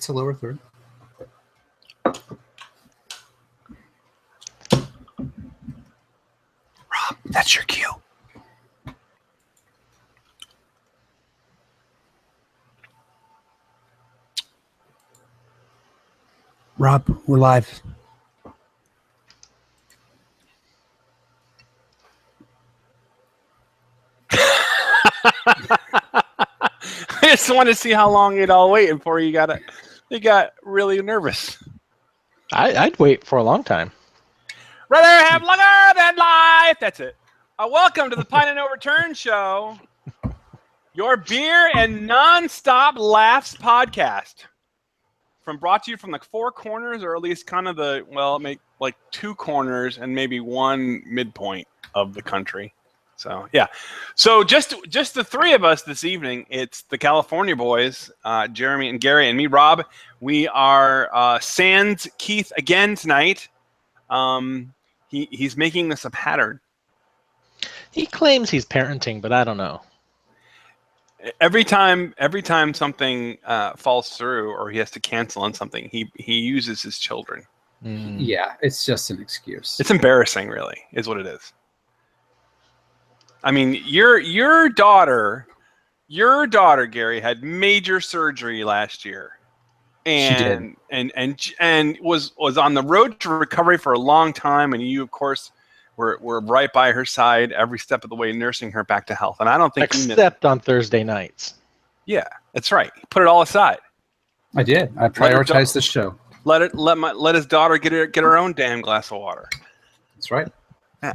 to lower third. Rob, that's your cue. Rob, we're live. I just want to see how long you'd all wait before you got really nervous. I'd wait for a long time. Rather have longer than life. That's it. Welcome to the Pine and No Return Show, your beer and nonstop laughs podcast. Brought to you from like four corners, or at least kind of make like two corners and maybe one midpoint of the country. So yeah, so just the three of us this evening. It's the California boys, Jeremy and Gary, and me, Rob. We are sans Keith again tonight. He's making this a pattern. He claims he's parenting, but I don't know. Every time something falls through or he has to cancel on something, he uses his children. Yeah, it's just an excuse. It's embarrassing, really, is what it is. I mean, your daughter, Gary, had major surgery last year, and was on the road to recovery for a long time. And you, of course, were right by her side every step of the way, nursing her back to health. And I don't think except on Thursday nights. Yeah, that's right. He put it all aside. I did. I prioritized the show. Let his daughter get her own damn glass of water. That's right. Yeah.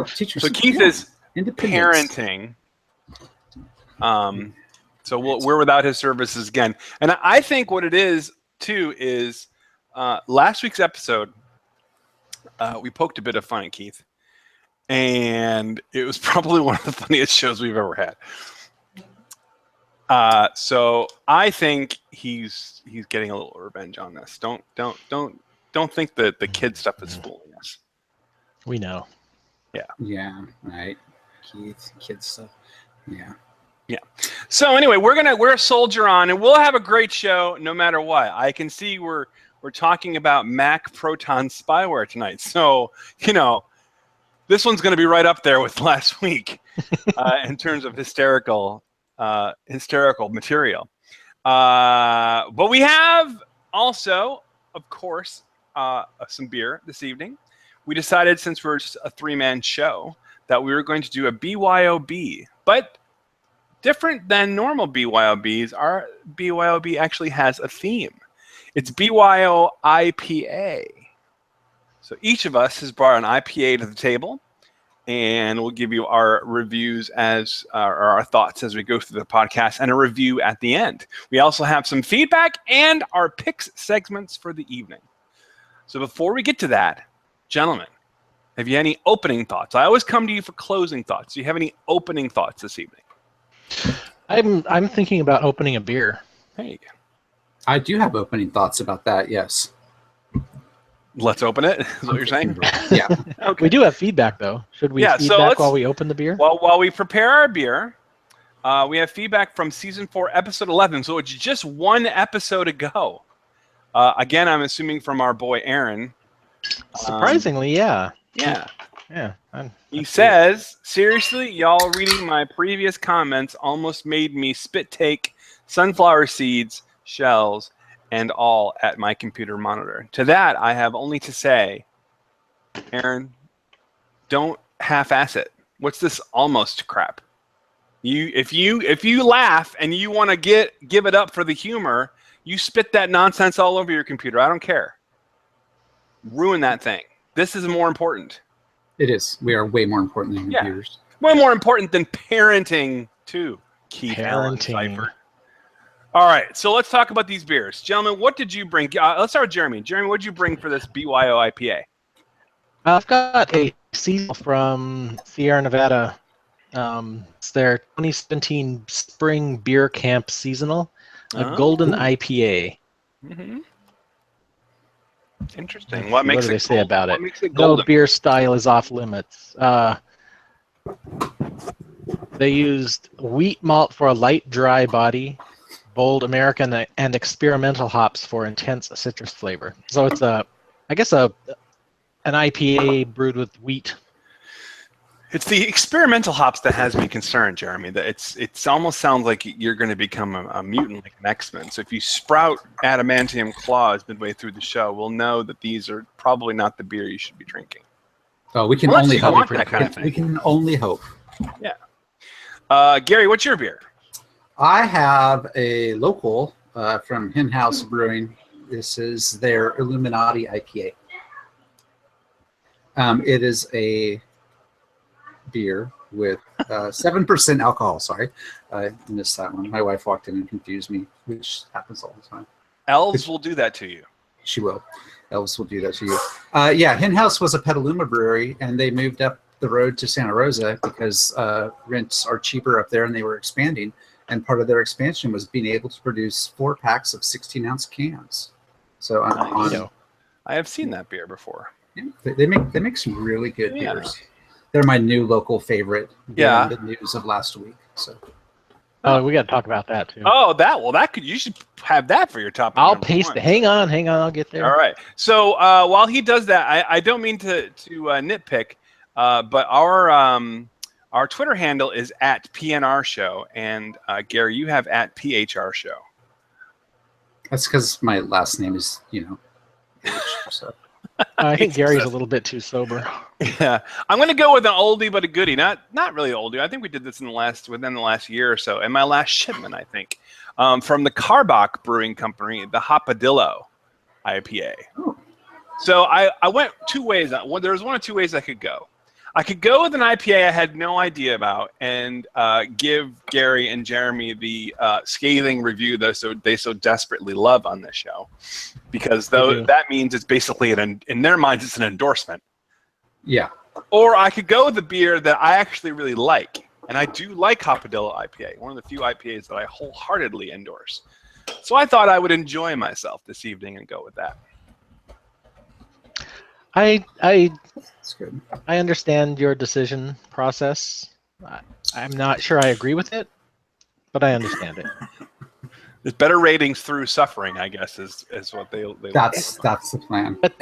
Teachers. So Keith is parenting. So we're without his services again. And I think what it is too is last week's episode we poked a bit of fun at Keith, and it was probably one of the funniest shows we've ever had. So I think he's getting a little revenge on this. Don't think that the kid stuff is fooling us. We know. Yeah. Yeah. Right. Keith, kid stuff. Yeah. Yeah. So anyway, we're a soldier on, and we'll have a great show no matter what. I can see we're talking about Mac Proton spyware tonight. So, this one's going to be right up there with last week in terms of hysterical material. But we have also, of course, some beer this evening. We decided, since we're just a three-man show, that we were going to do a BYOB. But different than normal BYOBs, our BYOB actually has a theme. It's BYO IPA. So each of us has brought an IPA to the table, and we'll give you our reviews or our thoughts as we go through the podcast, and a review at the end. We also have some feedback and our picks segments for the evening. So before we get to that, gentlemen, have you any opening thoughts? I always come to you for closing thoughts. Do you have any opening thoughts this evening? I'm thinking about opening a beer. Hey. I do have opening thoughts about that, yes. Let's open it, is what you're saying? Yeah. Okay. We do have feedback, though. Should we feedback while we open the beer? Well, while we prepare our beer, we have feedback from Season 4, Episode 11, so it's just one episode ago. Again, I'm assuming from our boy Aaron. Surprisingly, yeah. Yeah. Yeah. He says, seriously, y'all reading my previous comments almost made me spit take sunflower seeds, shells, and all at my computer monitor. To that, I have only to say, Aaron, don't half-ass it. What's this almost crap? If you laugh and you want to give it up for the humor, you spit that nonsense all over your computer. I don't care. Ruin that thing. This is more important. It is. We are way more important than computers. Way more important than parenting, too. Keith Allen Cipher. All right, so let's talk about these beers. Gentlemen, what did you bring? Let's start with Jeremy. Jeremy, what did you bring for this BYO IPA? I've got a seasonal from Sierra Nevada. It's their 2017 Spring Beer Camp Seasonal, a golden IPA. Mm-hmm. Interesting. What do they say about it? No beer style is off limits. They used wheat malt for a light, dry body, bold American and experimental hops for intense citrus flavor. So it's an IPA brewed with wheat. It's the experimental hops that has me concerned, Jeremy. That it's almost sounds like you're going to become a mutant like an X-Men. So if you sprout adamantium claws midway through the show, we'll know that these are probably not the beer you should be drinking. Oh, we can Unless only you hope. want that kind of thing. We can only hope. Yeah. Gary, what's your beer? I have a local from Hen House Brewing. This is their Illuminati IPA. It is a beer with 7% alcohol. Sorry, I missed that one. My wife walked in and confused me, which happens all the time. Elves will do that to you. She will. Elves will do that to you. Yeah, Hen House was a Petaluma brewery, and they moved up the road to Santa Rosa because rents are cheaper up there, and they were expanding. And part of their expansion was being able to produce 4 packs of 16-ounce cans. So I have seen that beer before. Yeah, they make some really good beers. They're my new local favorite. Yeah. The news of last week. So. We got to talk about that too. Oh, you should have that for your top. I'll paste it. Hang on, I'll get there. All right. So while he does that, I don't mean to nitpick, but our Twitter handle is @PNR Show, and Gary, you have @PHR Show. That's because my last name is so. I think Gary's a little bit too sober. Yeah, I'm going to go with an oldie but a goodie. Not really oldie. I think we did this within the last year or so, and my last shipment, I think, from the Karbach Brewing Company, the Hopadillo IPA. Oh. So I went 2 ways. There was 1 of 2 ways I could go. I could go with an IPA I had no idea about and give Gary and Jeremy the scathing review that they so desperately love on this show, because that means it's basically in their minds it's an endorsement. Yeah. Or I could go with the beer that I actually really like, and I do like Hopadillo IPA, one of the few IPAs that I wholeheartedly endorse. So I thought I would enjoy myself this evening and go with that. That's good. I understand your decision process. I'm not sure I agree with it, but I understand it. There's better ratings through suffering, I guess, is what they That's the plan. But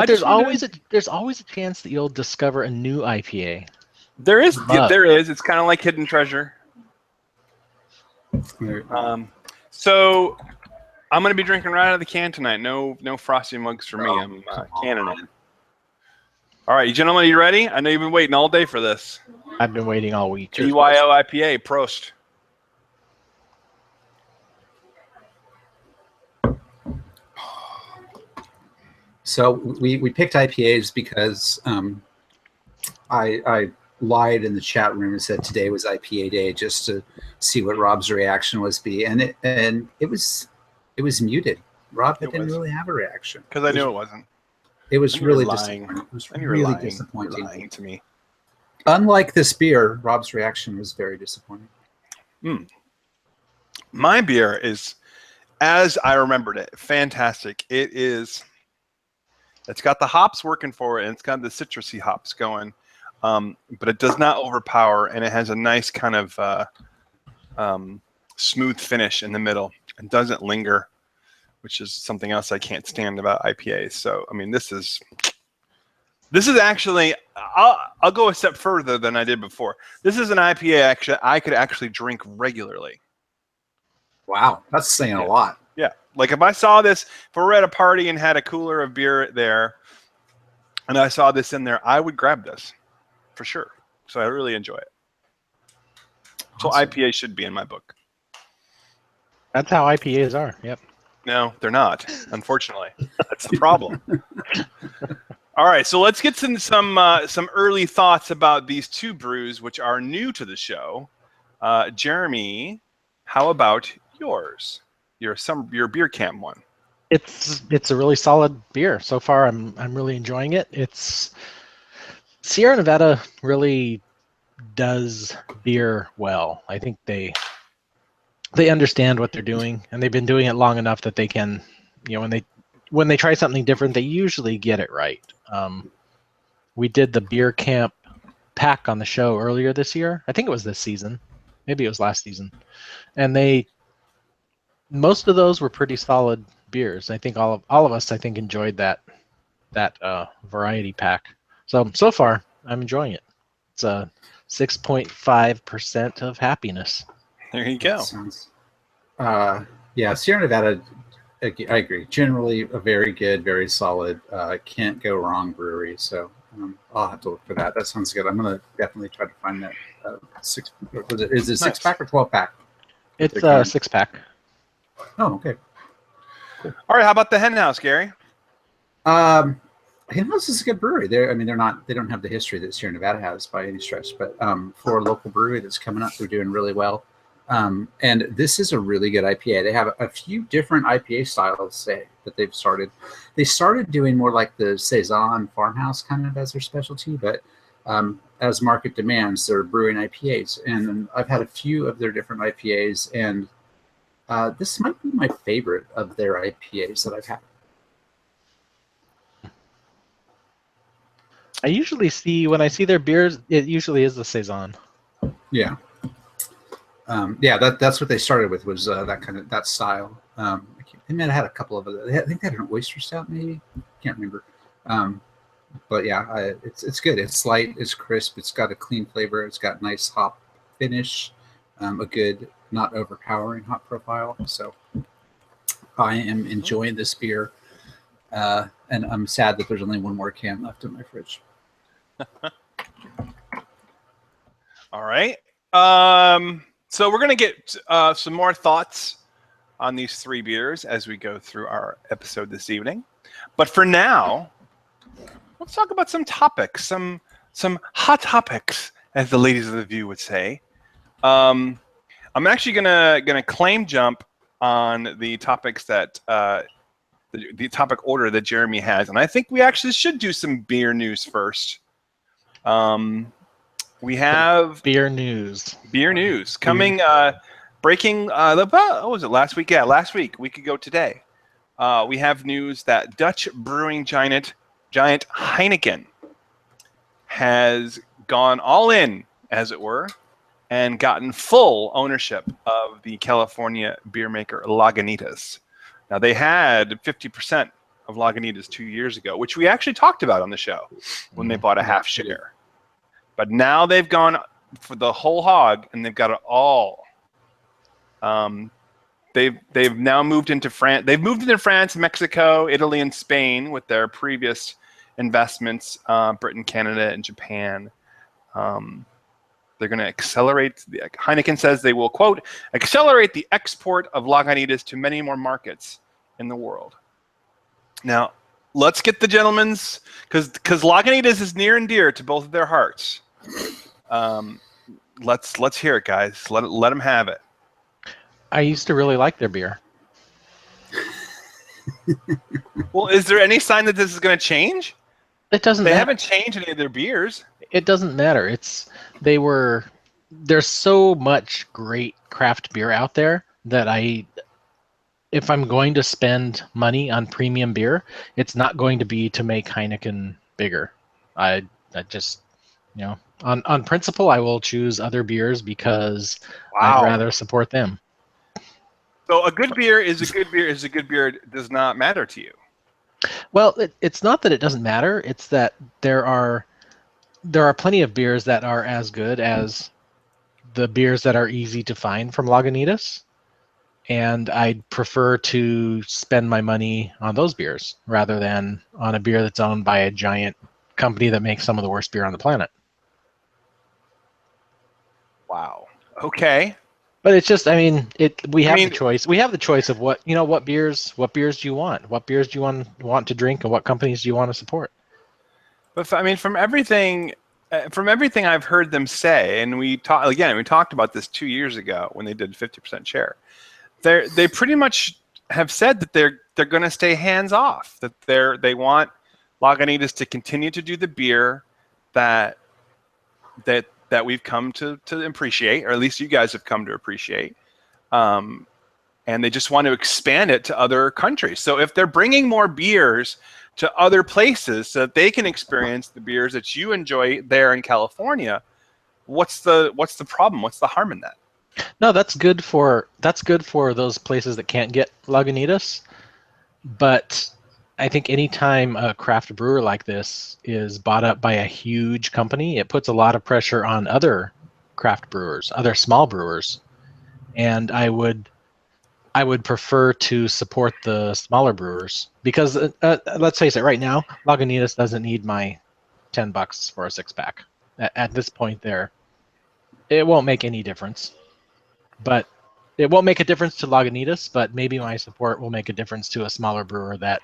there's always a chance that you'll discover a new IPA. There is. It's kind of like hidden treasure. So I'm going to be drinking right out of the can tonight. No frosty mugs for me. I'm canning it. All right, you gentlemen, are you ready? I know you've been waiting all day for this. I've been waiting all week. BYO IPA, Prost. So we picked IPAs because I lied in the chat room and said today was IPA day just to see what Rob's reaction was and it was muted. Rob didn't really have a reaction because I knew it wasn't. It was really disappointing. It was really disappointing. You're lying to me. Unlike this beer, Rob's reaction was very disappointing. My beer is, as I remembered it, fantastic. It's got the hops working for it, and it's got the citrusy hops going, but it does not overpower, and it has a nice kind of smooth finish in the middle and doesn't linger, which is something else I can't stand about IPAs. So, I mean, this is actually, I'll go a step further than I did before. This is an IPA I could actually drink regularly. Wow, that's saying a lot. Yeah, like if I saw this, if we were at a party and had a cooler of beer there, and I saw this in there, I would grab this for sure. So I really enjoy it. So IPA should be in my book. That's how IPAs are. Yep. No, they're not. Unfortunately, that's the problem. All right, so let's get some early thoughts about these 2 brews, which are new to the show. Jeremy, how about yours? Your beer camp one. It's a really solid beer so far. I'm really enjoying it. It's Sierra Nevada really does beer well. I think they understand what they're doing, and they've been doing it long enough that they can, when they try something different, they usually get it right. We did the beer camp pack on the show earlier this year. I think it was this season. Maybe it was last season. And they most of those were pretty solid beers. I think all of us, I think, enjoyed that variety pack. So far, I'm enjoying it. It's a 6.5% of happiness. There you That go. sounds. Yeah, Sierra Nevada. I agree. Generally, a very good, very solid, can't go wrong brewery. So I'll have to look for that. That sounds good. I'm gonna definitely try to find that six. Is it Nice. 6-pack or 12-pack? It's a 6-pack. Oh, okay. All right, how about the Hen House, Gary? Hen House is a good brewery. They don't have the history that Sierra Nevada has by any stretch, but for a local brewery that's coming up, they're doing really well. And this is a really good IPA. They have a few different IPA styles that they've started. They started doing more like the Saison farmhouse kind of as their specialty, but as market demands, they're brewing IPAs. And I've had a few of their different IPAs, and this might be my favorite of their IPAs that I've had. I usually see, when I see their beers, it usually is the Saison. Yeah. That's what they started with, was that style. They might have had a couple of other. I think they had an oyster stout, maybe. Can't remember. But yeah, it's good. It's light. It's crisp. It's got a clean flavor. It's got nice hop finish. A good, not overpowering hop profile. So I am enjoying this beer, and I'm sad that there's only one more can left in my fridge. All right. So we're going to get some more thoughts on these three beers as we go through our episode this evening. But for now, let's talk about some topics, some hot topics, as the ladies of the View would say. I'm actually gonna claim jump on the topics that the topic order that Jeremy has, and I think we actually should do some beer news first. We have beer news coming, breaking. What was it last week? Yeah, last week. Week ago today. We have news that Dutch brewing giant Heineken has gone all in, as it were, and gotten full ownership of the California beer maker Lagunitas. Now, they had 50% of Lagunitas 2 years ago, which we actually talked about on the show when they bought a half share. But now they've gone for the whole hog, and they've got it all. They've now moved into France. They've moved into France, Mexico, Italy, and Spain with their previous investments, Britain, Canada, and Japan. They're going to accelerate. Heineken says they will, quote, accelerate the export of Lagunitas to many more markets in the world. Now, let's get the gentlemen's, because Lagunitas is near and dear to both of their hearts. Let's hear it, guys. Let them have it. I used to really like their beer. Well, is there any sign that this is going to change? It doesn't. They haven't changed any of their beers. It doesn't matter. There's so much great craft beer out there that if I'm going to spend money on premium beer, it's not going to be to make Heineken bigger. I just, on principle, I will choose other beers because I'd rather support them. So a good beer is a good beer is a good beer. It does not matter to you. Well, it's not that it doesn't matter. It's that there are plenty of beers that are as good as the beers that are easy to find from Lagunitas, and I'd prefer to spend my money on those beers rather than on a beer that's owned by a giant company that makes some of the worst beer on the planet. Wow. Okay. But it's just, we have the choice. We have the choice of what beers do you want? What beers do you want to drink, and what companies do you want to support? But from everything I've heard them say, and we talked about this 2 years ago when they did 50% share. They pretty much have said that they're going to stay hands off. That they want Lagunitas to continue to do the beer that we've come to appreciate, or at least you guys have come to appreciate. And they just want to expand it to other countries. So if they're bringing more beers to other places so that they can experience the beers that you enjoy there in California, what's the problem? What's the harm in that? No, that's good for those places that can't get Lagunitas. But I think anytime a craft brewer like this is bought up by a huge company, it puts a lot of pressure on other craft brewers, other small brewers. And I would prefer to support the smaller brewers because let's face it, right now, Lagunitas doesn't need my $10 for a 6-pack. At this point, there, it won't make any difference. But it won't make a difference to Lagunitas, but maybe my support will make a difference to a smaller brewer that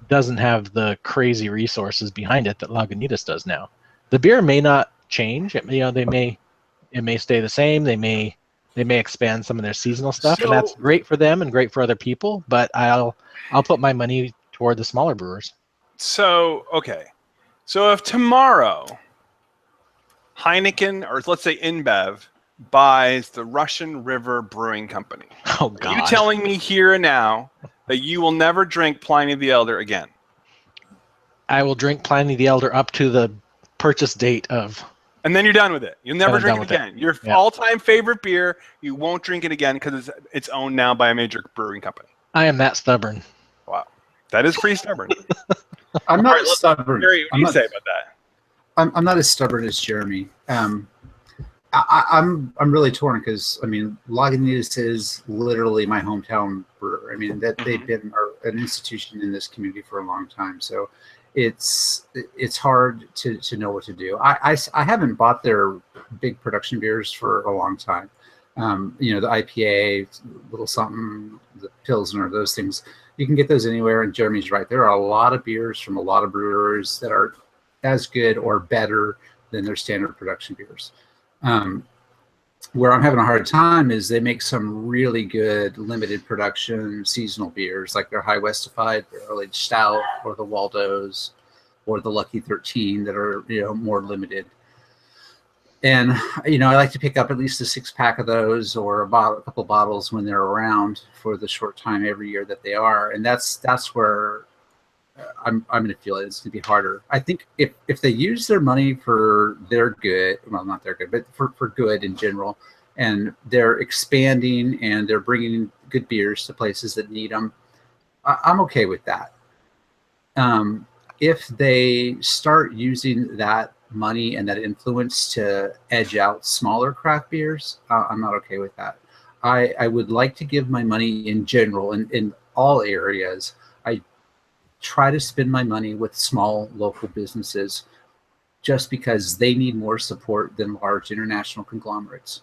doesn't have the crazy resources behind it that Lagunitas does now. The beer may not change. It may stay the same. They may expand some of their seasonal stuff, and that's So, great for them and great for other people. But I'll put my money toward the smaller brewers. okay. So if tomorrow Heineken, or let's say InBev, buys the Russian River Brewing Company, Oh are you God! telling me here and now that you will never drink Pliny the Elder again? I will drink Pliny the Elder up to the purchase date of. And then you're done with it. You'll never I'm drink done it with it. again. Your Yeah. all-time favorite beer, you won't drink it again because it's owned now by a major brewing company. I am that stubborn. Wow, that is pretty stubborn. I'm not All right, as stubborn. Jerry, what do you say about that? I'm not as stubborn as Jeremy. I'm really torn because I mean Lagunitas is literally my hometown brewer. I mean that they've been an institution in this community for a long time, so it's hard to know what to do. I haven't bought their big production beers for a long time. You know, the IPA, little something, the Pilsner, those things. You can get those anywhere, and Jeremy's right. There are a lot of beers from a lot of brewers that are as good or better than their standard production beers. Where I'm having a hard time is they make some really good limited production seasonal beers, like their High Westified Barrel Aged Stout, or the Waldos, or the Lucky 13, that are, you know, more limited. And you know, I like to pick up at least a 6-pack of those, or a couple bottles when they're around for the short time every year that they are. And that's where I'm going to feel it's going to be harder. I think if they use their money for their good, well, not their good, but for good in general, and they're expanding and they're bringing good beers to places that need them, I'm okay with that. If they start using that money and that influence to edge out smaller craft beers, I'm not okay with that. I would like to give my money in general in all areas. I try to spend my money with small local businesses just because they need more support than large international conglomerates.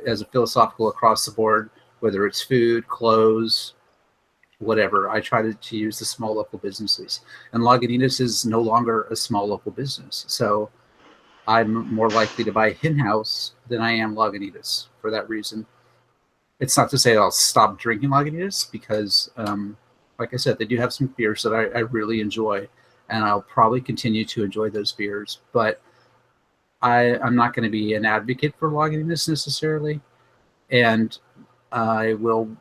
As a philosophical across the board, whether it's food, clothes, whatever, I try to use the small local businesses. And Lagunitas is no longer a small local business. So I'm more likely to buy Hen House than I am Lagunitas for that reason. It's not to say that I'll stop drinking Lagunitas because, like I said, they do have some beers that I really enjoy, and I'll probably continue to enjoy those beers. But I'm not going to be an advocate for Lagunitas necessarily, and I will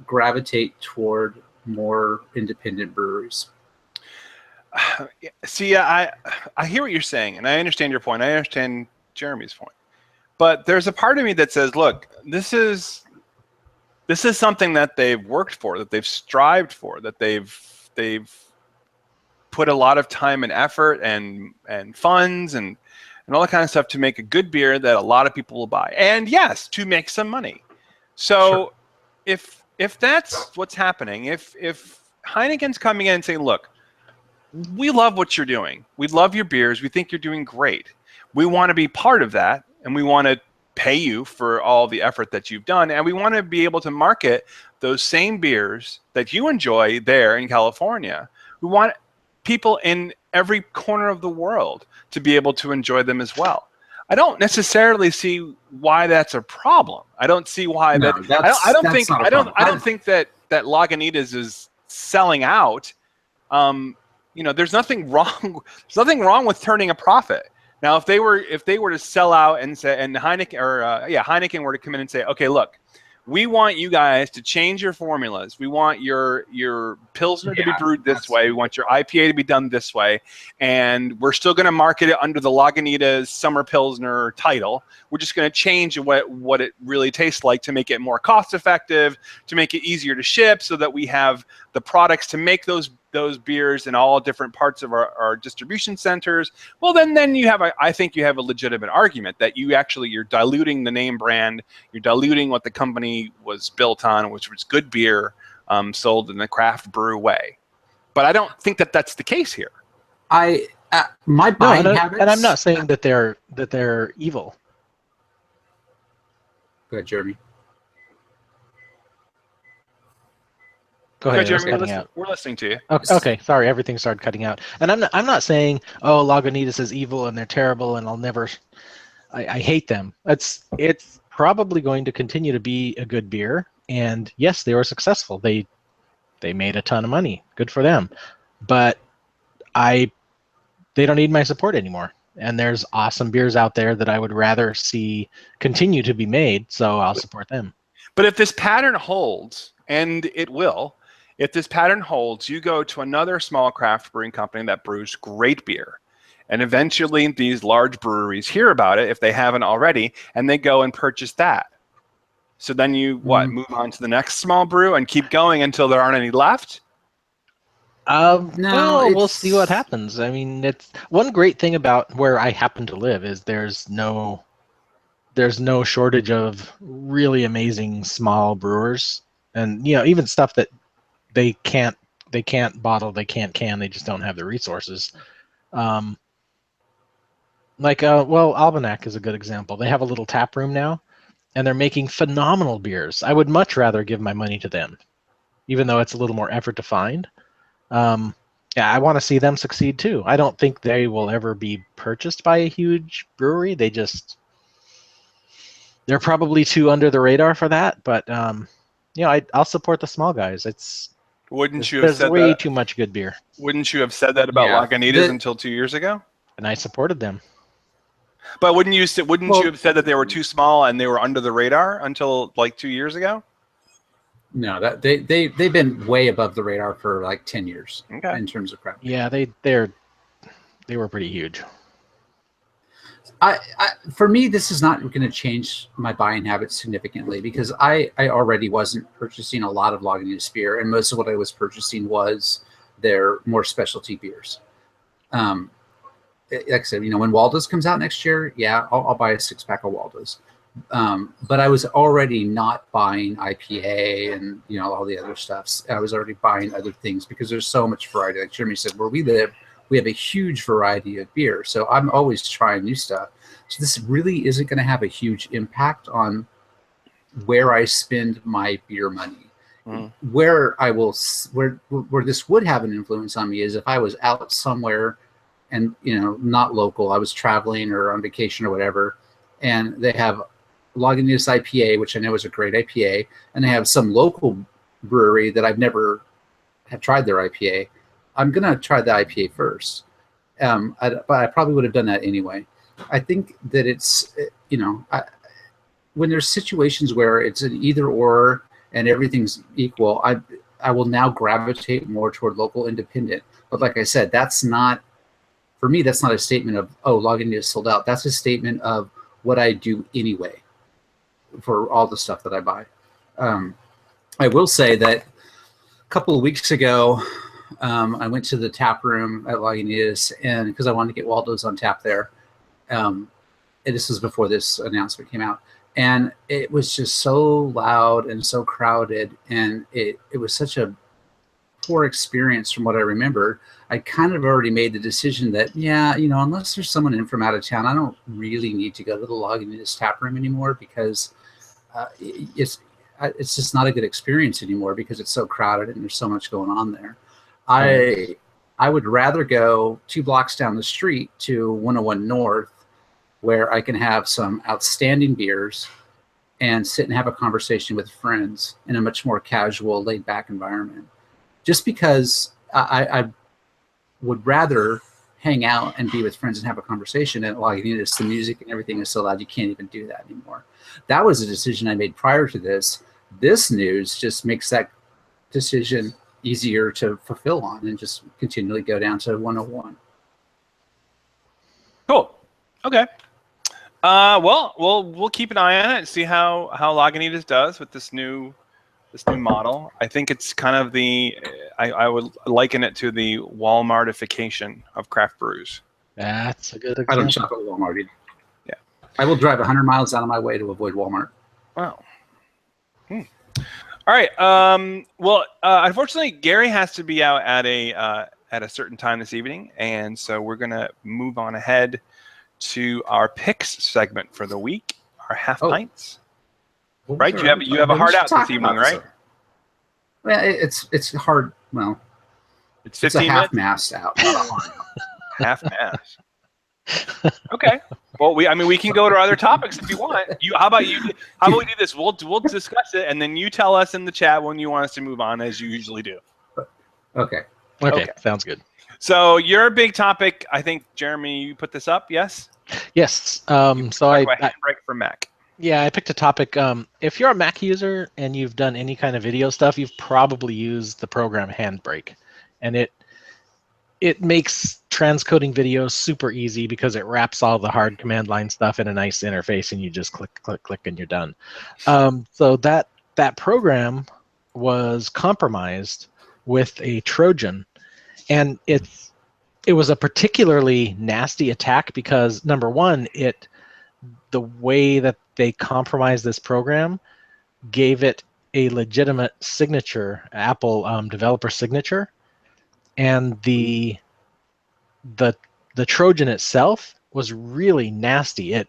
gravitate toward more independent breweries. See, I hear what you're saying, and I understand your point. I understand Jeremy's point. But there's a part of me that says, look, this is something that they've worked for, that they've strived for, that they've put a lot of time and effort and funds and all that kind of stuff to make a good beer that a lot of people will buy. And yes, to make some money. So sure. If that's what's happening, if Heineken's coming in and saying, look, we love what you're doing. We love your beers. We think you're doing great. We want to be part of that, and we want to pay you for all the effort that you've done, and we want to be able to market those same beers that you enjoy there in California. We want people in every corner of the world to be able to enjoy them as well. I don't necessarily see why that's a problem. I don't see why I don't think that Lagunitas is selling out. You know, there's nothing wrong. There's nothing wrong with turning a profit. Now, if they were to sell out and say, and Heineken were to come in and say, okay, look, we want you guys to change your formulas. We want your Pilsner to be brewed this way. We want your IPA to be done this way. And we're still going to market it under the Lagunitas Summer Pilsner title. We're just going to change what it really tastes like to make it more cost effective, to make it easier to ship, so that we have the products to make those beers in all different parts of our distribution centers. Well, then you have I think you have a legitimate argument that you're diluting the name brand, you're diluting what the company was built on, which was good beer sold in the craft brew way. But I don't think that that's the case here. My buying habits, and I'm not saying that they're evil. Go ahead, Jeremy. Go ahead, Jeremy, we're listening to you. Okay, sorry, everything started cutting out. And I'm not saying, oh, Lagunitas is evil and they're terrible and I'll never. I hate them. It's probably going to continue to be a good beer. And yes, they were successful. They made a ton of money. Good for them. But they don't need my support anymore. And there's awesome beers out there that I would rather see continue to be made. So I'll support them. But if this pattern holds, and it will. If this pattern holds, you go to another small craft brewing company that brews great beer. And eventually these large breweries hear about it if they haven't already, and they go and purchase that. So then you, move on to the next small brew and keep going until there aren't any left? No, we'll see what happens. I mean, it's one great thing about where I happen to live is there's no shortage of really amazing small brewers. And even stuff that they can't bottle, they can't can, they just don't have the resources. Almanac is a good example. They have a little tap room now, and they're making phenomenal beers. I would much rather give my money to them, even though it's a little more effort to find. I want to see them succeed too. I don't think they will ever be purchased by a huge brewery. They're probably too under the radar for that, but I'll support the small guys. There's way too much good beer. Wouldn't you have said that about Lagunitas until 2 years ago? And I supported them. But wouldn't you have said that they were too small and they were under the radar until like 2 years ago? No, that they've been way above the radar for like 10 years in terms of craft. Yeah, they were pretty huge. For me, this is not going to change my buying habits significantly because I already wasn't purchasing a lot of Lagunitas beer, and most of what I was purchasing was their more specialty beers. Like I said, when Waldo's comes out next year, I'll buy a 6-pack of Waldo's. But I was already not buying IPA and all the other stuffs. I was already buying other things because there's so much variety. Like Jeremy said, where we live, we have a huge variety of beer. So I'm always trying new stuff. So this really isn't going to have a huge impact on where I spend my beer money. Where this would have an influence on me is if I was out somewhere and, not local, I was traveling or on vacation or whatever, and they have Lagunitas IPA, which I know is a great IPA, and they have some local brewery that I've never have tried their IPA. I'm going to try the IPA first. But I probably would have done that anyway. I think that it's, when there's situations where it's an either or and everything's equal, I will now gravitate more toward local independent. But like I said, for me, that's not a statement of, oh, Lagunitas sold out. That's a statement of what I do anyway for all the stuff that I buy. I will say that a couple of weeks ago, I went to the tap room at Lagunitas, and because I wanted to get Waldo's on tap there, and this was before this announcement came out, and it was just so loud and so crowded, and it was such a poor experience from what I remember. I kind of already made the decision that, unless there's someone in from out of town, I don't really need to go to the Lagunitas tap room anymore because it's just not a good experience anymore because it's so crowded and there's so much going on there. I would rather go 2 blocks down the street to 101 North, where I can have some outstanding beers and sit and have a conversation with friends in a much more casual, laid-back environment. Just because I would rather hang out and be with friends and have a conversation at Lagunitas. The music and everything is so loud you can't even do that anymore. That was a decision I made prior to this. This news just makes that decision easier to fulfill on and just continually go down to 101. Cool. Okay. Well, we'll keep an eye on it and see how Lagunitas does with this new model. I think it's kind of I would liken it to the Walmartification of craft brews. That's a good I don't example. shop at Walmart either. Yeah. I will drive 100 miles out of my way to avoid Walmart. Wow. All right. Well, unfortunately, Gary has to be out at a certain time this evening, and so we're gonna move on ahead to our picks segment for the week, our half pints. Right? You have a hard out this evening, right? Well, it's hard. Well, it's a 15 half minutes. mast out. Not a hard out. Half mass. Okay. Well, we can go to other topics if you want. How about we do this? We'll discuss it, and then you tell us in the chat when you want us to move on, as you usually do. Okay. Okay, sounds good. So your big topic, I think, Jeremy, you put this up, yes? Yes. So handbrake for Mac. Yeah, I picked a topic. If you're a Mac user and you've done any kind of video stuff, you've probably used the program Handbrake, and it makes transcoding videos super easy because it wraps all the hard command line stuff in a nice interface, and you just click, click, click, and you're done. So that program was compromised with a Trojan, and it was a particularly nasty attack because, number one, the way that they compromised this program gave it a legitimate signature, Apple developer signature, and the Trojan itself was really nasty. It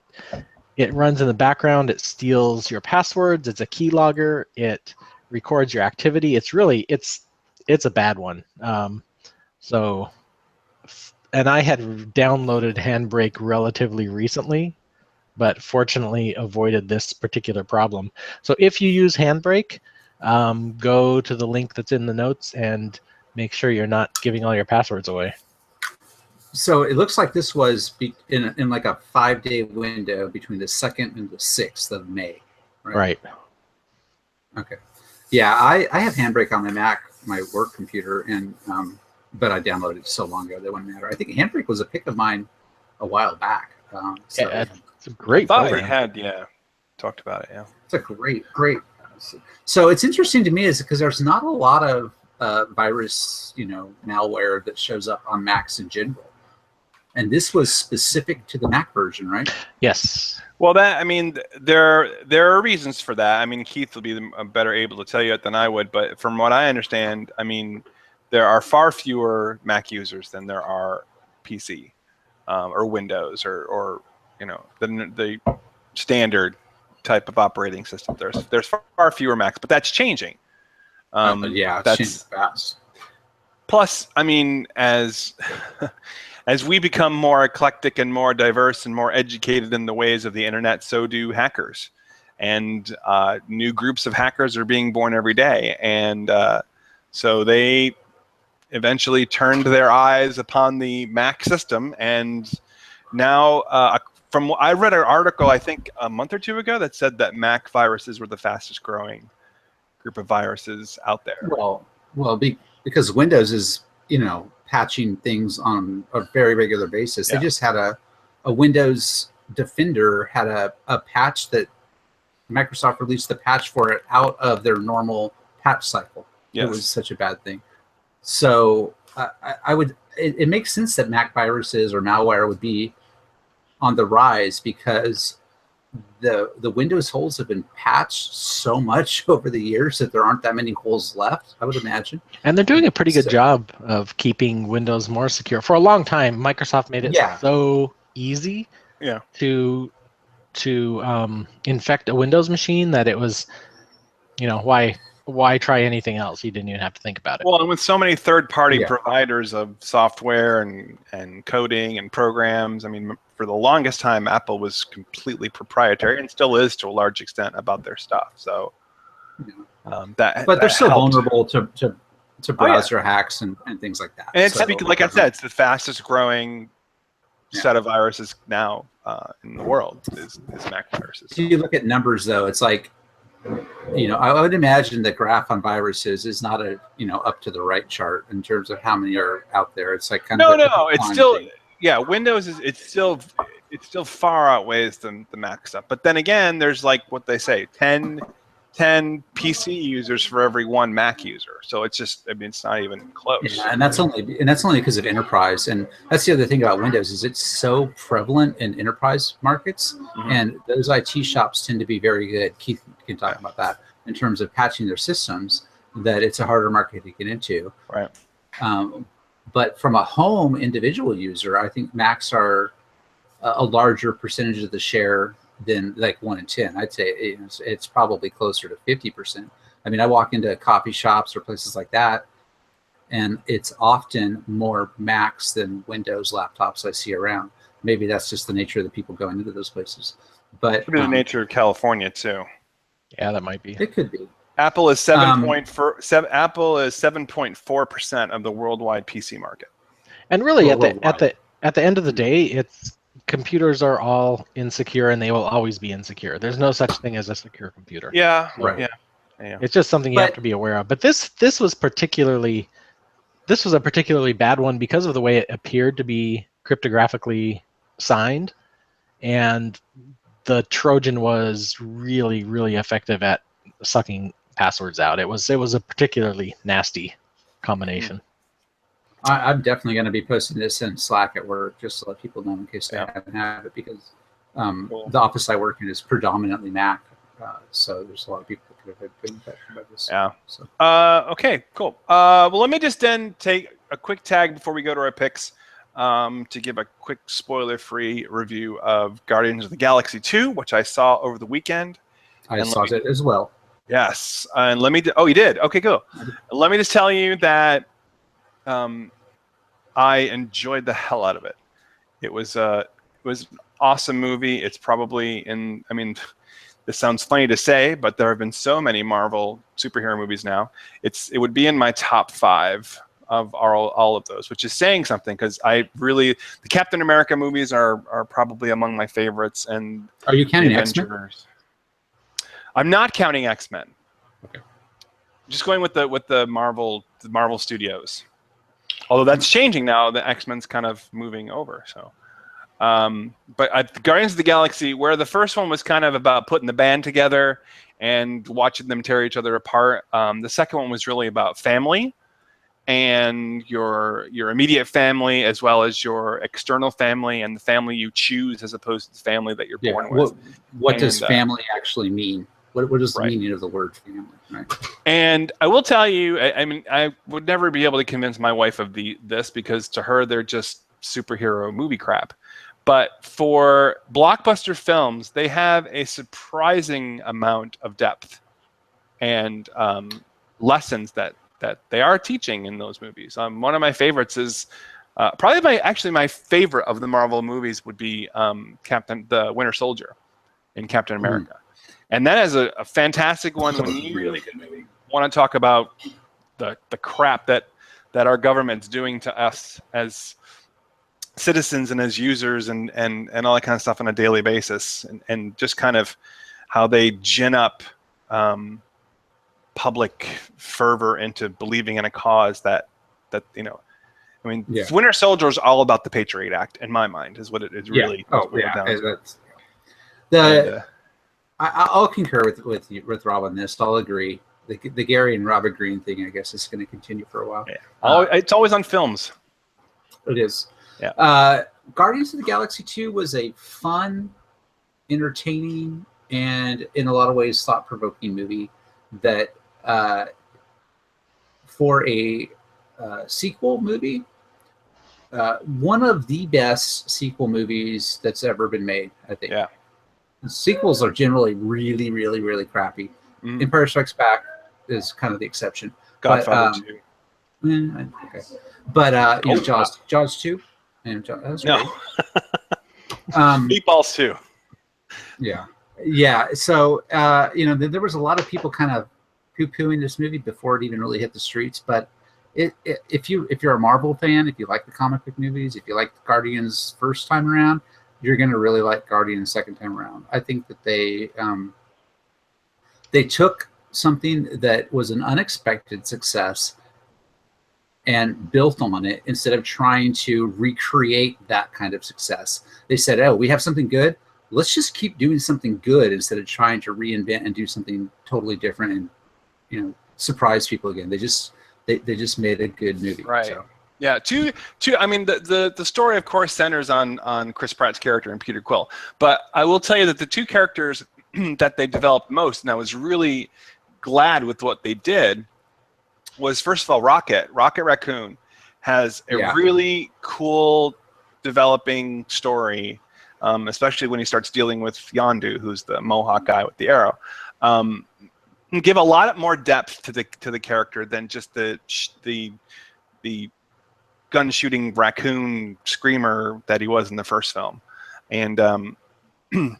runs in the background. It steals your passwords. It's a keylogger. It records your activity. It's a bad one. And I had downloaded Handbrake relatively recently, but fortunately avoided this particular problem. So if you use Handbrake, go to the link that's in the notes and make sure you're not giving all your passwords away. So it looks like this was in like a 5-day window between the 2nd and the 6th of May. Right. Okay. Yeah, I have Handbrake on my Mac, my work computer, and but I downloaded it so long ago that it wouldn't matter. I think Handbrake was a pick of mine a while back. It's a great program. Talked about it. Yeah, it's a great. So it's interesting to me is because there's not a lot of virus, malware that shows up on Macs in general, and this was specific to the Mac version, right? Yes. Well, there are reasons for that. I mean, Keith will be better able to tell you it than I would, but from what I understand, there are far fewer Mac users than there are PC or Windows or the standard type of operating system. There's far fewer Macs, but that's changing. It's changing fast. Plus, as we become more eclectic and more diverse and more educated in the ways of the internet, so do hackers, and new groups of hackers are being born every day, and so they eventually turned their eyes upon the Mac system, and now I read an article, I think a month or two ago, that said that Mac viruses were the fastest growing group of viruses out there. Well, because Windows is, patching things on a very regular basis. Yeah. They just had a Windows Defender had a patch that Microsoft released the patch for it out of their normal patch cycle. Yes. It was such a bad thing. So it makes sense that Mac viruses or malware would be on the rise because the Windows holes have been patched so much over the years that there aren't that many holes left, I would imagine. And they're doing a pretty good job of keeping Windows more secure. For a long time, Microsoft made it so easy to infect a Windows machine that it was, why try anything else? You didn't even have to think about it. Well, and with so many third-party providers of software and coding and programs, for the longest time, Apple was completely proprietary and still is to a large extent about their stuff. So but they're still vulnerable to browser hacks and things like that. And it's like I said, it's the fastest growing set of viruses now in the world is Mac viruses. If you look at numbers, though, it's like I would imagine the graph on viruses is not a up to the right chart in terms of how many are out there. It's like kind of No, it's still thing. Windows is it's still far outweighs the Mac stuff. But then again, there's like what they say, 10 PC users for every one Mac user. So it's just, I mean, it's not even close. Yeah, and that's only because of enterprise. And that's the other thing about Windows is it's so prevalent in enterprise markets, and those IT shops tend to be very good. Keith can talk about that in terms of patching their systems. That it's a harder market to get into. Right. But from a home individual user, I think Macs are a larger percentage of the share than like 1 in 10. I'd say it's probably closer to 50%. I mean, I walk into coffee shops or places like that, and it's often more Macs than Windows laptops I see around. Maybe that's just the nature of the people going into those places. But could be the nature of California too. Yeah, that might be. It could be. Apple is 7.4% of the worldwide PC market. And really, at the end of the day, it's computers are all insecure, and they will always be insecure. There's no such thing as a secure computer. Yeah, right. Yeah. It's just something you have to be aware of. But this was a particularly bad one because of the way it appeared to be cryptographically signed, and the Trojan was really, really effective at sucking passwords out. It was a particularly nasty combination. I'm definitely going to be posting this in Slack at work just to let people know in case they haven't had it, because the office I work in is predominantly Mac, so there's a lot of people that could have been affected by this. Yeah. So. Okay. Cool. Well, let me just then take a quick tag before we go to our picks to give a quick spoiler-free review of Guardians of the Galaxy 2, which I saw over the weekend. I saw it as well. Yes, and let me. Oh, you did. Okay, cool. Let me just tell you that I enjoyed the hell out of it. It was an awesome movie. It's probably in. I mean, this sounds funny to say, but there have been so many Marvel superhero movies now. It would be in my top 5 of all of those, which is saying something, because the Captain America movies are probably among my favorites. And are you counting X-Men? I'm not counting X-Men. Okay. Just going with the Marvel Studios. Although that's changing now, the X-Men's kind of moving over. So, but Guardians of the Galaxy, where the first one was kind of about putting the band together and watching them tear each other apart, the second one was really about family and your immediate family, as well as your external family and the family you choose, as opposed to the family that you're born with. What does family actually mean? What is the meaning of the word family? Right. And I will tell you, I mean, I would never be able to convince my wife of this, because to her, they're just superhero movie crap. But for blockbuster films, they have a surprising amount of depth and lessons that they are teaching in those movies. One of my favorites is probably my favorite of the Marvel movies would be the Winter Soldier in Captain America. And that is a fantastic one when you really want to talk about the crap that our government's doing to us as citizens and as users and all that kind of stuff on a daily basis, and just kind of how they gin up public fervor into believing in a cause that Winter Soldier is all about the Patriot Act, in my mind, is what it is really. I'll concur with Rob on this. I'll agree. The Gary and Robert Greene thing, I guess, is going to continue for a while. Yeah. It's always on films. It is. Yeah. Guardians of the Galaxy 2 was a fun, entertaining, and in a lot of ways thought-provoking movie that for a sequel movie, one of the best sequel movies that's ever been made, I think. Yeah. Sequels are generally really, really, really crappy. Empire Strikes Back is kind of the exception. Godfather 2. Okay. But Jaws 2. And that was great. Meatballs 2. Yeah. So there was a lot of people kind of poo-pooing this movie before it even really hit the streets. But if you're a Marvel fan, if you like the comic book movies, if you like Guardians first time around, you're going to really like Guardians second time around. I think that they they took something that was an unexpected success and built on it instead of trying to recreate that kind of success. They said, oh, we have something good. Let's just keep doing something good instead of trying to reinvent and do something totally different and, you know, surprise people again. They just made a good movie. Right. So. Yeah. I mean, the story, of course, centers on Chris Pratt's character and Peter Quill. But I will tell you that the two characters that they developed most, and I was really glad with what they did, was first of all Rocket Raccoon has a really cool developing story, especially when he starts dealing with Yondu, who's the Mohawk guy with the arrow. Give a lot more depth to the character than just the gun shooting raccoon screamer that he was in the first film. And the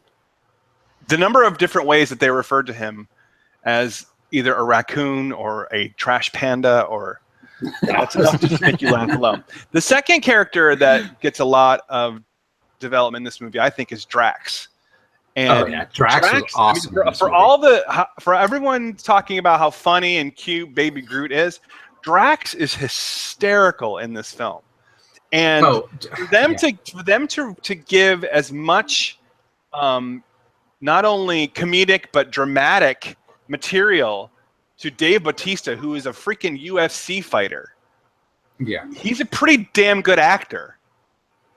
number of different ways that they referred to him as either a raccoon or a trash panda, or that's enough to just make you laugh alone. The second character that gets a lot of development in this movie, I think, is Drax. And Drax was awesome. I mean, for everyone talking about how funny and cute Baby Groot is, Drax is hysterical in this film. And for them to give as much not only comedic but dramatic material to Dave Bautista, who is a freaking UFC fighter. Yeah. He's a pretty damn good actor.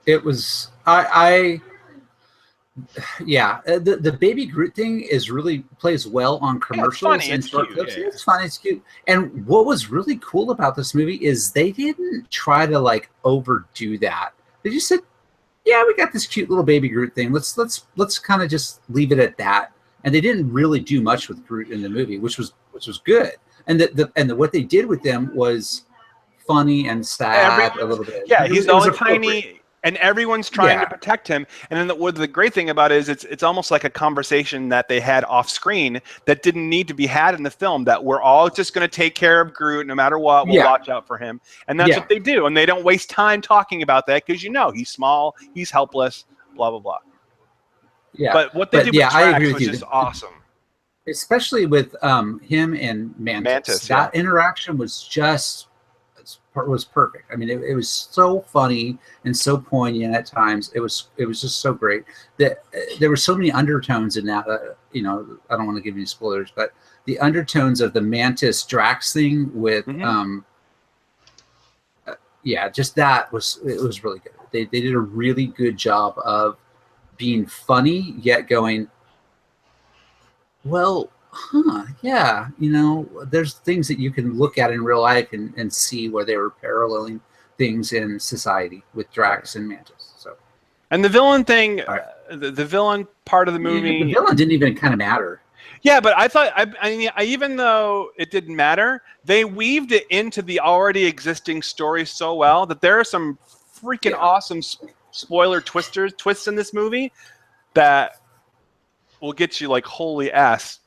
It was the Baby Groot thing plays well on commercials and short clips. Yeah. It's funny, it's cute. And what was really cool about this movie is they didn't try to like overdo that. They just said, yeah, we got this cute little Baby Groot thing. Let's kind of just leave it at that. And they didn't really do much with Groot in the movie, which was good. And what they did with them was funny and sad a little bit. Yeah, he's all tiny, and everyone's trying to protect him. And then the great thing about it is it's almost like a conversation that they had off screen that didn't need to be had in the film, that we're all just going to take care of Groot no matter what. We'll watch out for him. And that's what they do. And they don't waste time talking about that because, he's small, he's helpless, blah, blah, blah. Yeah, but what they did with Drax was just awesome. Especially with him and Mantis. That interaction was perfect. I mean, it was so funny and so poignant at times. It was just so great that there were so many undertones in that. I don't want to give you spoilers, but the undertones of the Mantis Drax thing with just that was really good. They did a really good job of being funny yet going, well, there's things that you can look at in real life and see where they were paralleling things in society with Drax and Mantis. So, and the villain thing, the villain part of the movie, the villain didn't even kind of matter. Yeah, but I thought, even though it didn't matter, they weaved it into the already existing story so well that there are some freaking awesome spoiler twists in this movie that will get you like, holy ass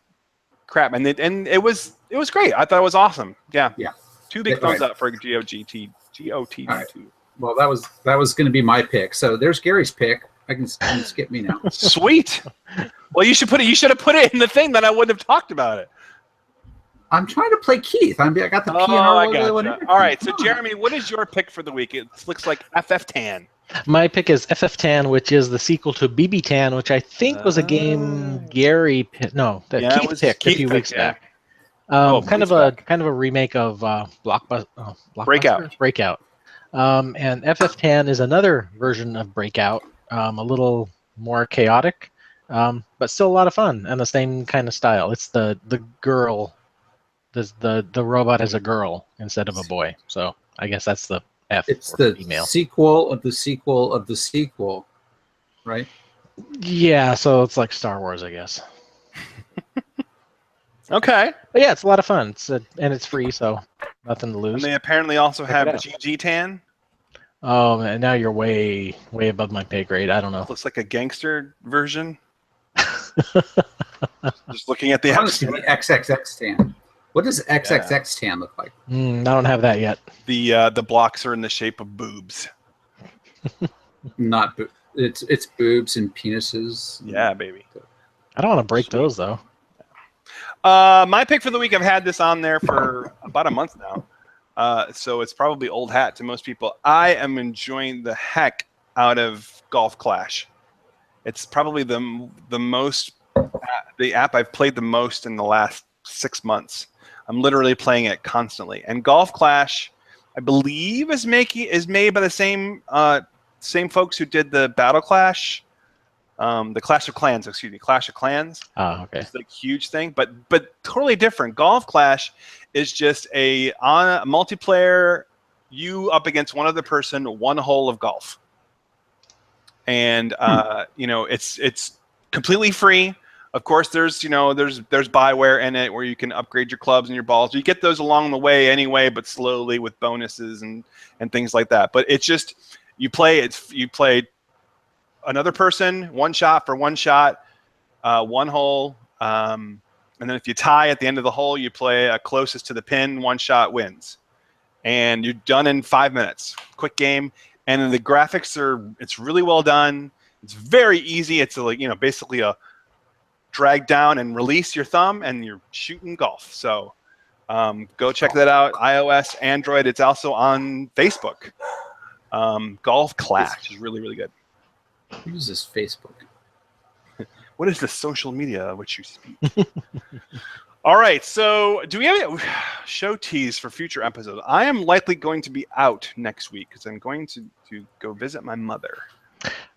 crap. And it was great. I thought it was awesome. Yeah. 2 big thumbs up for GOT2. Right. Well, that was going to be my pick. So there's Gary's pick. I can skip me now. Sweet. Well, you should have put it in the thing, then I wouldn't have talked about it. I'm trying to play Keith. I got the P&R logo. All right. So Jeremy, what is your pick for the week? It looks like FF Tan. My pick is FF Tan, which is the sequel to BB Tan, which I think was a game Gary Keith picked a few weeks back. Kind of a remake of Blockbuster Breakout. And FF Tan is another version of Breakout, a little more chaotic, but still a lot of fun and the same kind of style. It's the girl, the robot is a girl instead of a boy. So I guess that's the F. It's the sequel of the sequel of the sequel, right? Yeah, so it's like Star Wars, I guess. Okay. But yeah, it's a lot of fun. And it's free, so nothing to lose. And they apparently also have GG Tan. Oh, man, now you're way above my pay grade. I don't know. Looks like a gangster version. Just looking at the XXX Tan. What does XXX Tan look like? I don't have that yet. The blocks are in the shape of boobs. Not it's boobs and penises. Yeah, baby. I don't want to break those though. My pick for the week, I've had this on there for about a month now. So it's probably old hat to most people. I am enjoying the heck out of Golf Clash. It's probably the app I've played the most in the last 6 months. I'm literally playing it constantly. And Golf Clash, I believe, is made by the same folks who did the Battle Clash, the Clash of Clans. Excuse me, Clash of Clans. Oh, okay. It's like a huge thing, but totally different. Golf Clash is just a multiplayer, you up against one other person, one hole of golf. And it's completely free. Of course, there's Bioware in it where you can upgrade your clubs and your balls. You get those along the way anyway, but slowly with bonuses and things like that. But it's just you play another person, one shot for one shot, one hole, and then if you tie at the end of the hole, you play closest to the pin. One shot wins, and you're done in 5 minutes. Quick game, and the graphics it's really well done. It's very easy. It's basically a drag down and release your thumb, and you're shooting golf. So go check that out. iOS, Android. It's also on Facebook. Golf Clash is really, really good. Who uses Facebook? What is the social media of which you speak? All right. So do we have a show tease for future episodes? I am likely going to be out next week because I'm going to go visit my mother.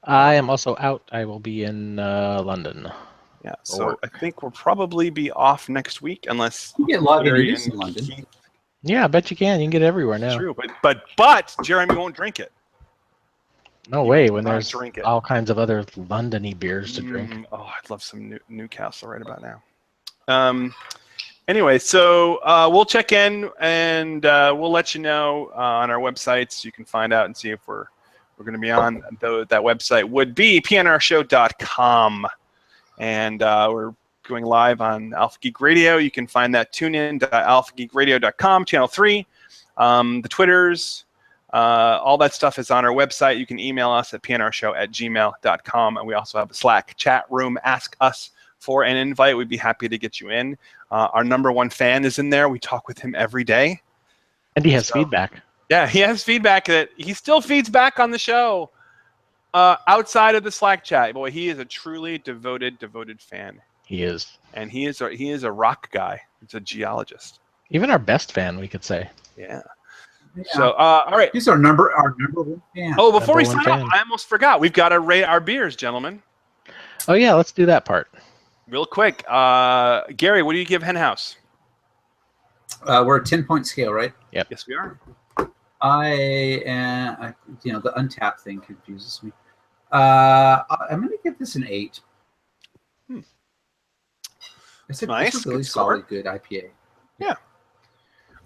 I am also out. I will be in London. Yeah, so I think we'll probably be off next week unless you get Larry Jerry in London. Keith. Yeah, I bet you can. You can get it everywhere now. True, but Jeremy won't drink it. No way. When not there's drink it. all kinds of other London-y beers to drink. Oh, I'd love some Newcastle right about now. Anyway, so we'll check in and we'll let you know on our websites. You can find out and see if we're going to be on. Though that website would be pnrshow.com. And we're going live on Alpha Geek Radio. You can find that tunein.alphageekradio.com, channel 3. The Twitters, all that stuff is on our website. You can email us at pnrshow@gmail.com. And we also have a Slack chat room. Ask us for an invite. We'd be happy to get you in. Our #1 fan is in there. We talk with him every day. And he has feedback. Yeah, he has feedback that he still feeds back on the show. Outside of the Slack chat, boy, he is a truly devoted fan. He is. And he is a rock guy. He's a geologist. Even our best fan, we could say. Yeah. So, all right. He's our number 1 fan. Oh, before we sign fan. off, I almost forgot. We've got to rate our beers, gentlemen. Oh, yeah, let's do that part. Real quick. Gary, what do you give Hen House? We're a 10-point scale, right? Yep. Yes, we are. The untapped thing confuses me. I'm going to give this an 8. It's Nice. a really Good score. solid, good IPA. Yeah.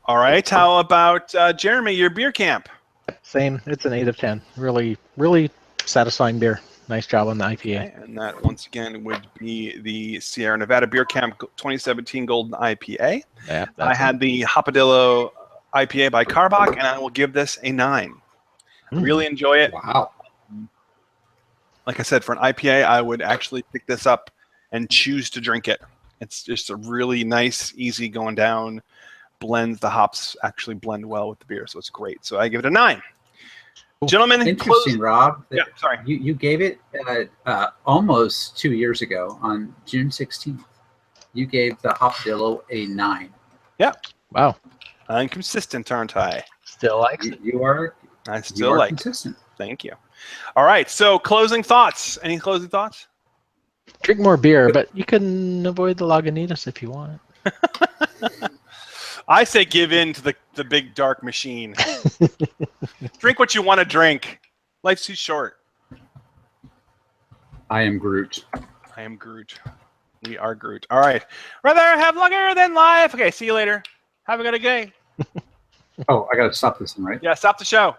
All right. How about Jeremy, your beer camp? Same. It's an 8 of 10. Really, really satisfying beer. Nice job on the IPA. Okay, and that, once again, would be the Sierra Nevada Beer Camp 2017 Golden IPA. Yeah, I had the Hopadillo IPA by Carbach, and I will give this a 9. Really enjoy it. Wow. Like I said, for an IPA, I would actually pick this up and choose to drink it. It's just a really nice, easy going down. Blends, the hops actually blend well with the beer, so it's great. So I give it a 9. Gentlemen, interesting, Rob. Yeah, sorry. You gave it almost 2 years ago on June 16th. You gave the Hopadillo a 9. Yeah. Wow. I'm consistent, aren't I? Still likes it. You are. I still like consistent. Thank you. All right. So closing thoughts. Any closing thoughts? Drink more beer, but you can avoid the Lagunitas if you want. I say give in to the big dark machine. Drink what you want to drink. Life's too short. I am Groot. I am Groot. We are Groot. All right. Rather have longer than life. Okay. See you later. Have a good day. Oh, I got to stop this one, right? Yeah. Stop the show.